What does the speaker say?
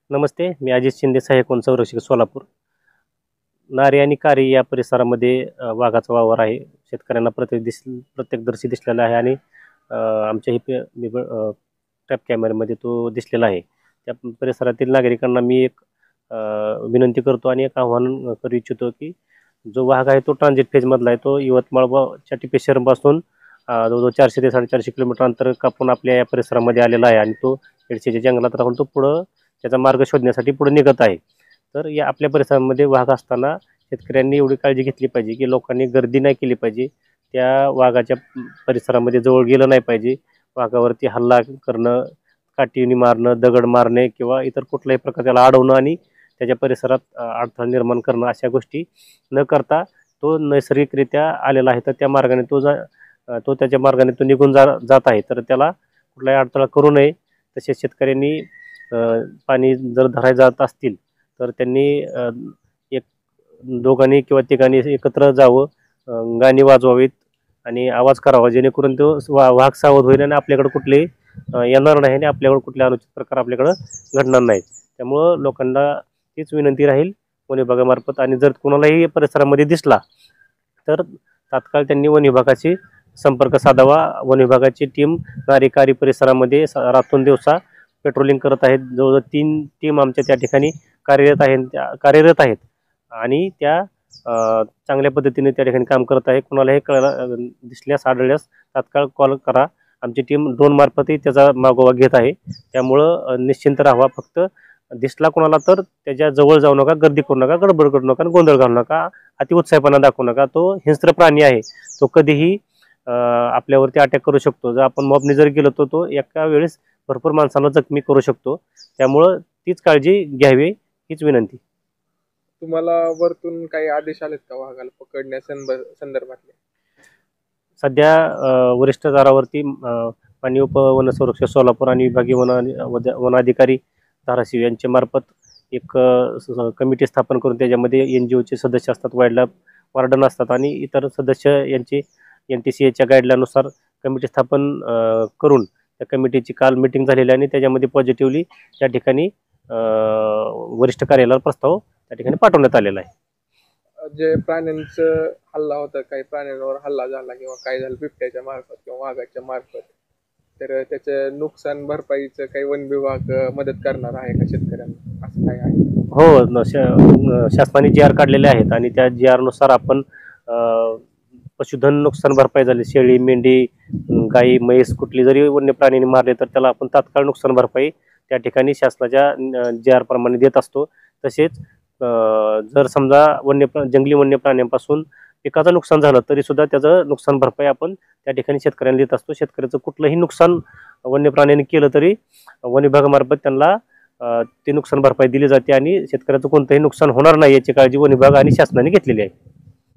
नमस्ते, मी अजित शिंदे, सहाय्यक वन संरक्षक सोलापूर. नारी आणि कारी या परिसरामध्ये वाघाचा वावर आहे. शेतकऱ्यांना प्रत्यक्षदर्शी दिसलेला आहे आणि आमच्या ट्रॅप कॅमेऱ्यामध्ये तो दिसलेला आहे. त्या परिसरातील नागरिकांना मी एक विनंती करतो आणि एक आव्हान करू इच्छितो की जो वाघ आहे तो ट्रान्झिट फेजमधला आहे. तो यवतमाळच्या टिपेश्वरपासून जवळजवळ 400 ते 450 किलोमीटर अंतर कापून आपल्या या परिसरामध्ये आलेला आहे आणि तो एडशीच्या जंगलात राहून तो पुढं त्याचा मार्ग शोधण्यासाठी पुढे निघत आहे. तर या आपल्या परिसरामध्ये वाघ असताना शेतकऱ्यांनी एवढी काळजी घेतली पाहिजे की लोकांनी गर्दी नाही केली पाहिजे. त्या वाघाच्या परिसरामध्ये जवळ गेलं नाही पाहिजे. वाघावरती हल्ला करणं, काठीने मारणं, दगड मारणे किंवा इतर कुठल्याही प्रकार त्याला अडवणं आणि त्याच्या परिसरात अडथळा निर्माण करणं अशा गोष्टी न करता तो नैसर्गिकरित्या आलेला आहे. तर त्या मार्गाने तो त्याच्या मार्गाने तो निघून जात आहे. तर त्याला कुठलाही अडथळा करू नये. तसेच शेतकऱ्यांनी पाणी जर धरायला जात असतील तर त्यांनी एक दोघांनी किंवा तिघांनी एकत्र जावं, गाणी वाजवावीत आणि आवाज करावा, जेणेकरून तो वाघ सावध होईल आणि आपल्याकडे कुठलेही येणार नाही आणि आपल्याकडे कुठले अनुचित प्रकार आपल्याकडं घडणार नाहीत. त्यामुळं लोकांना तीच विनंती राहील वन विभागामार्फत. आणि जर कोणालाही परिसरामध्ये दिसला तर तात्काळ त्यांनी वन विभागाशी संपर्क साधावा. वन विभागाची टीम नारीकारी परिसरामध्ये रातून दिवसा पेट्रोलिंग करत आहेत. जवळजवळ 3 टीम आमच्या त्या ठिकाणी कार्यरत आहेत आणि त्या चांगल्या पद्धतीने त्या ठिकाणी काम करत आहे. कुणालाही आढळल्यास तात्काळ कॉल करा. आमची टीम ड्रोन मार्फतही त्याचा मागोवा घेत आहे. त्यामुळं निश्चिंत राहावा. फक्त दिसला कोणाला तर त्याच्या जवळ जाऊ नका, गर्दी करू नका, गडबड करू नका, गोंधळ घालू नका, अतिउत्साहपणा दाखवू नका. तो हिंस्त्र प्राणी आहे. तो कधीही आपल्यावरती अटॅक करू शकतो. जर आपण मॉबने जर गेलो तर तो एका वेळेस भरपूर माणसांना जखमी करू शकतो. त्यामुळं तीच काळजी घ्यावी, हीच विनंती. तुम्हाला वरतून काही आदेश आलेत का वाघाला पकडण्या संदर्भातले? सध्या वरिष्ठ स्तरावरती माननीय उपवन संरक्षक सोलापूर आणि विभागीय वनाधिकारी धाराशिव यांच्या मार्फत एक कमिटी स्थापन करून त्याच्यामध्ये NGOचे सदस्य असतात, वाईल्डलाईफ वॉर्डन असतात आणि इतर सदस्य यांचे NTCAच्या गाईडलाईननुसार कमिटी स्थापन करून त्या कमिटीची काल मीटिंग झालेली आणि त्याच्यामध्ये पॉझिटिव्हली त्या ठिकाणी वरिष्ठ कार्यालयाला प्रस्ताव त्या ठिकाणी पाठवण्यात आलेला आहे. जे प्राण्यांचं हल्ला होता, काही प्राण्यांवर हल्ला झाला किंवा काय झालं बिबट्याच्या मार्फत किंवा वाघाच्या मार्फत, तर त्याचं नुकसान भरपाईचं काही वन विभाग मदत करणार आहे का शेतकऱ्यांना, असं काय आहे? हो, शासनाने GR काढलेले आहेत आणि त्या GR नुसार आपण पशुधन नुकसान भरपाई झाली, शेळी, मेंढी, गाई, म्हैस कुठली जरी वन्य प्राण्यांनी मारले तर त्याला आपण तात्काळ नुकसान भरपाई त्या ठिकाणी शासनाच्या GR प्रमाणे देत असतो. तसेच जर समजा जंगली वन्य प्राण्यांपासून पिकाचं नुकसान झालं तरी सुद्धा त्याचं नुकसान भरपाई आपण त्या ठिकाणी शेतकऱ्यांना देत असतो. शेतकऱ्याचं कुठलंही नुकसान वन्य प्राण्यांनी केलं तरी वन विभागामार्फत त्यांना ते नुकसान भरपाई दिली जाते आणि शेतकऱ्याचं कोणतंही नुकसान होणार नाही याची काळजी वन विभाग आणि शासनाने घेतलेली आहे.